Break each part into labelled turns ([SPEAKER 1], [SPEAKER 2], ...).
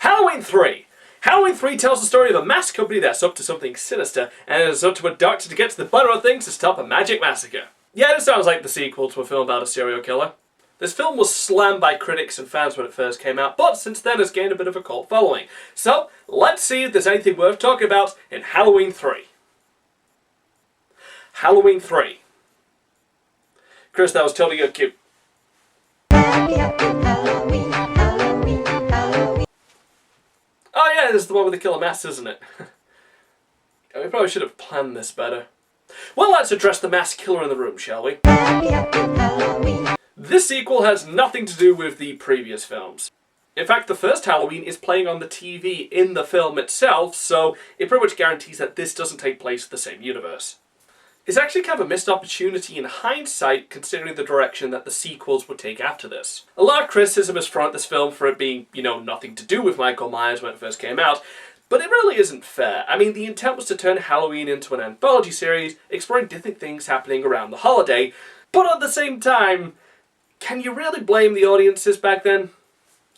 [SPEAKER 1] Halloween 3! Halloween 3 tells the story of a mask company that's up to something sinister, and it is up to a doctor to get to the bottom of things to stop a magic massacre. Yeah, this sounds like the sequel to a film about a serial killer. This film was slammed by critics and fans when it first came out, but since then has gained a bit of a cult following. So, let's see if there's anything worth talking about in Halloween 3. Halloween 3. Chris, that was totally cute.
[SPEAKER 2] Happy, happy Halloween, Halloween, Halloween.
[SPEAKER 1] Oh yeah, this is the one with the killer masks, isn't it? We probably should have planned this better. Well, let's address the masked killer in the room, shall we?
[SPEAKER 2] Happy, happy Halloween.
[SPEAKER 1] This sequel has nothing to do with the previous films. In fact, the first Halloween is playing on the TV in the film itself, so it pretty much guarantees that this doesn't take place in the same universe. It's actually kind of a missed opportunity in hindsight, considering the direction that the sequels would take after this. A lot of criticism is thrown at this film for it being, nothing to do with Michael Myers when it first came out, but it really isn't fair. I mean, the intent was to turn Halloween into an anthology series, exploring different things happening around the holiday, but at the same time, can you really blame the audiences back then?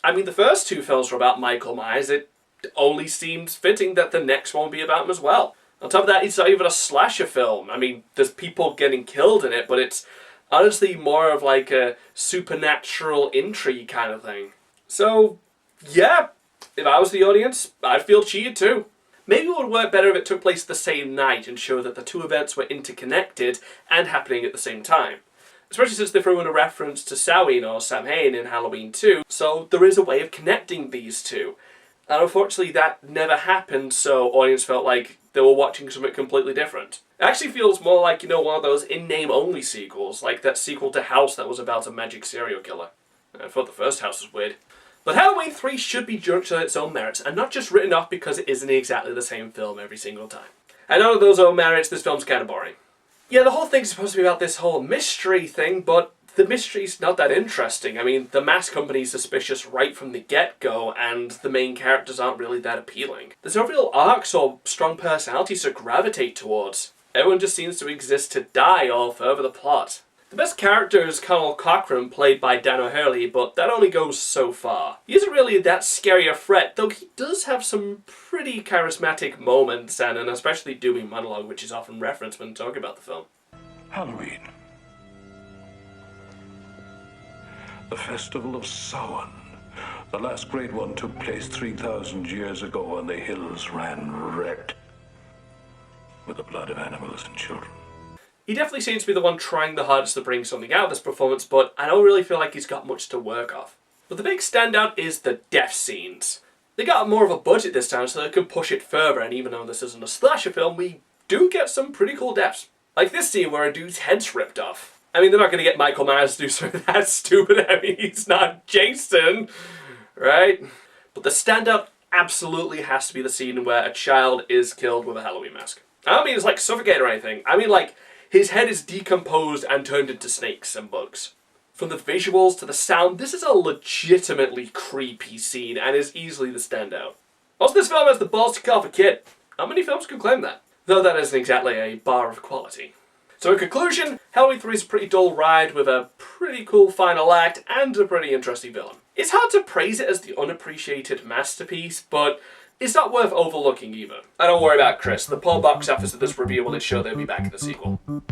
[SPEAKER 1] I mean, the first two films were about Michael Myers. It only seems fitting that the next one would be about him as well. On top of that, it's not even a slasher film. I mean, there's people getting killed in it, but it's honestly more of like a supernatural intrigue kind of thing. So, yeah, if I was the audience, I'd feel cheated too. Maybe it would work better if it took place the same night and show that the two events were interconnected and happening at the same time. Especially since they threw in a reference to Samhain or Samhain in Halloween 2, so there is a way of connecting these two. And unfortunately that never happened, so audience felt like they were watching something completely different. It actually feels more like, one of those in-name only sequels, like that sequel to House that was about a magic serial killer. I thought the first House was weird. But Halloween 3 should be judged on its own merits, and not just written off because it isn't exactly the same film every single time. And out of those own merits, this film's kind of boring. Yeah, the whole thing's supposed to be about this whole mystery thing, but the mystery's not that interesting. I mean, the mask company's suspicious right from the get-go, and the main characters aren't really that appealing. There's no real arcs or strong personalities to gravitate towards. Everyone just seems to exist to die or further the plot. The best character is Colonel Cochran, played by Dan O'Hurley, but that only goes so far. He isn't really that scary a threat, though he does have some pretty charismatic moments and an especially doomy monologue, which is often referenced when talking about the film.
[SPEAKER 3] Halloween. The Festival of Samhain. The last great one took place 3,000 years ago, and the hills ran red with the blood of animals and children.
[SPEAKER 1] He definitely seems to be the one trying the hardest to bring something out of this performance, but I don't really feel like he's got much to work off. But the big standout is the death scenes. They got more of a budget this time, so they could push it further, and even though this isn't a slasher film, we do get some pretty cool deaths. Like this scene where a dude's head's ripped off. I mean, they're not going to get Michael Myers to do something that stupid. I mean, he's not Jason, right? But the standout absolutely has to be the scene where a child is killed with a Halloween mask. I don't mean it's like suffocate or anything. I mean like his head is decomposed and turned into snakes and bugs. From the visuals to the sound, this is a legitimately creepy scene and is easily the standout. Also, this film has the balls to kill off a kid. Not many films can claim that. Though that isn't exactly a bar of quality. So in conclusion, Halloween 3 is a pretty dull ride with a pretty cool final act and a pretty interesting villain. It's hard to praise it as the unappreciated masterpiece, but it's not worth overlooking either. And don't worry about Chris, the poor box office of this review will show they'll be back in the sequel.